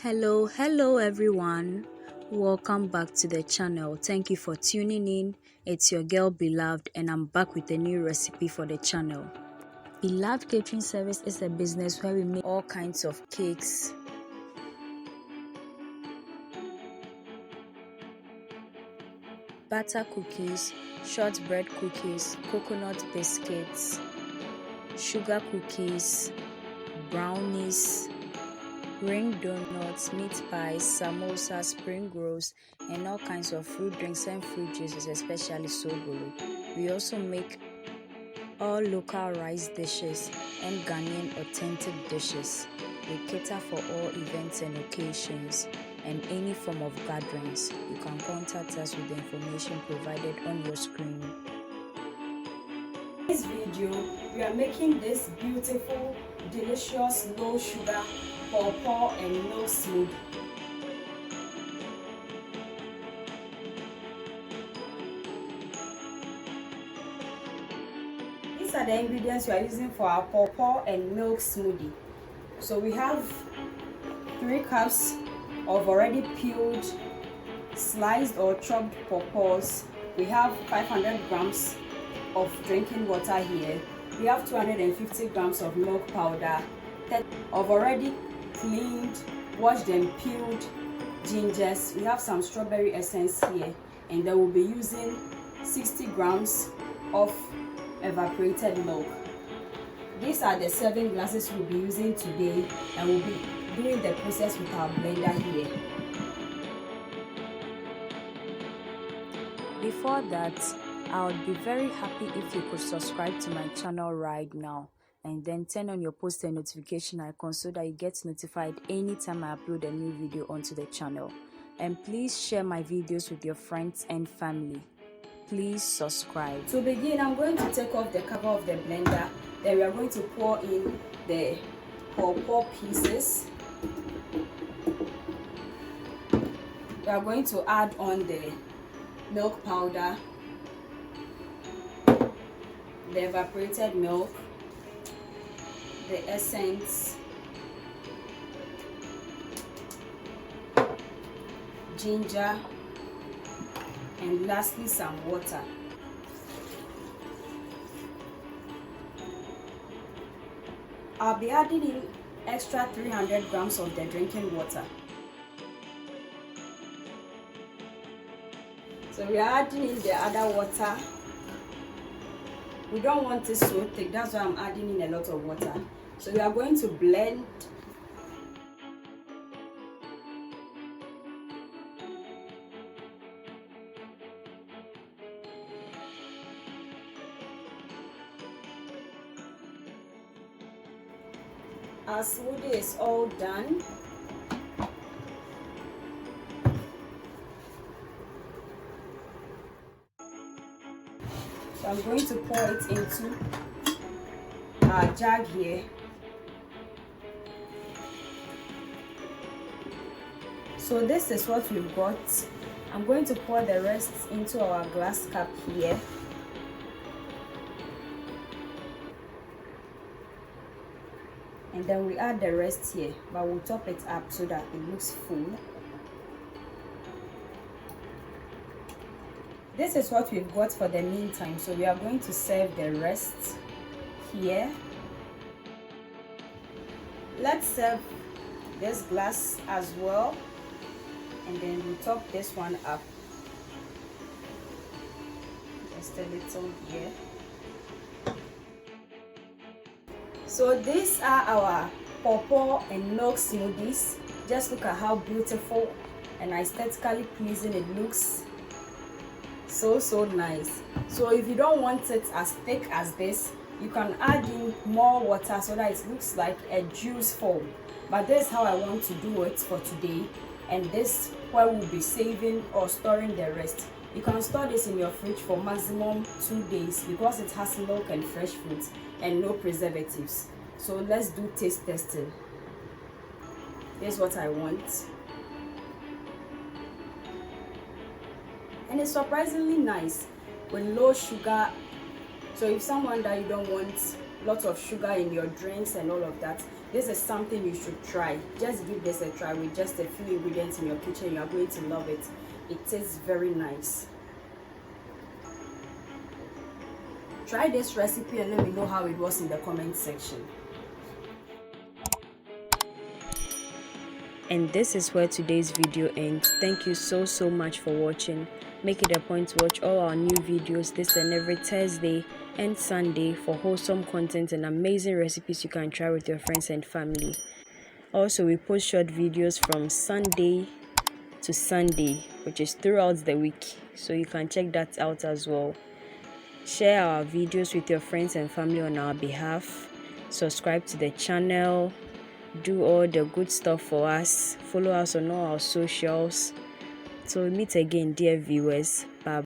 Hello everyone. Welcome back to the channel. Thank you for tuning in. It's your girl Beloved and I'm back with a new recipe for the channel. Beloved Catering Service is a business where we make all kinds of cakes, butter cookies, shortbread cookies, coconut biscuits, sugar cookies, brownies, ring donuts, meat pies, samosas, spring rolls, and all kinds of fruit drinks and fruit juices, especially sobolo. We also make all local rice dishes and Ghanaian authentic dishes. We cater for all events and occasions and any form of gatherings. You can contact us with the information provided on your screen. In this video, we are making this beautiful, delicious, low sugar pawpaw and milk smoothie. These are the ingredients we are using for our pawpaw and milk smoothie. So we have 3 cups of already peeled, sliced or chopped pawpaws. We have 500 grams of drinking water here. We have 250 grams of milk powder, of already cleaned, washed and peeled gingers. We have some strawberry essence here, and then we'll be using 60 grams of evaporated milk. These are the 7 glasses we'll be using today, and we'll be doing the process with our blender here. Before that, I would be very happy if you could subscribe to my channel right now and then turn on your post and notification icon so that you get notified anytime I upload a new video onto the channel. And please share my videos with your friends and family. Please subscribe. To begin, I'm going to take off the cover of the blender. Then we are going to pour in the pawpaw pieces. We are going to add on the milk powder, the evaporated milk, the essence, ginger, and lastly some water. I'll be adding in extra 300 grams of the drinking water. So we are adding in the other water. We don't want it so thick, that's why I'm adding in a lot of water. So we are going to blend. Our smoothie is all done. So I'm going to pour it into our jug here. So this is what we've got. I'm going to pour the rest into our glass cup here. And then we add the rest here, but we'll top it up so that it looks full. This is what we've got for the meantime, so we are going to serve the rest here. Let's serve this glass as well, and then we'll top this one up. Just a little here. So these are our pawpaw and milk smoothies. Just look at how beautiful and aesthetically pleasing it looks. So nice. So if you don't want it as thick as this, you can add in more water so that it looks like a juice form. But this is how I want to do it for today, and this where we'll be saving or storing the rest. You can store this in your fridge for maximum 2 days because it has milk and fresh fruits and no preservatives. So let's do taste testing. Here's what I want. And it's surprisingly nice with low sugar. So if someone that you don't want lots of sugar in your drinks and all of that, This is something you should try. Just give this a try with just a few ingredients in your kitchen. You are going to love it. It tastes very nice. Try this recipe and let me know how it was in the comment section. And this is where today's video ends. Thank you so much for watching. Make it a point to watch all our new videos this and every Thursday and Sunday for wholesome content and amazing recipes you can try with your friends and family. Also, we post short videos from Sunday to Sunday, which is throughout the week, so you can check that out as well. Share our videos with your friends and family on our behalf. Subscribe to the channel. Do all the good stuff for us. Follow us on all our socials. So we meet again, dear viewers. Bye.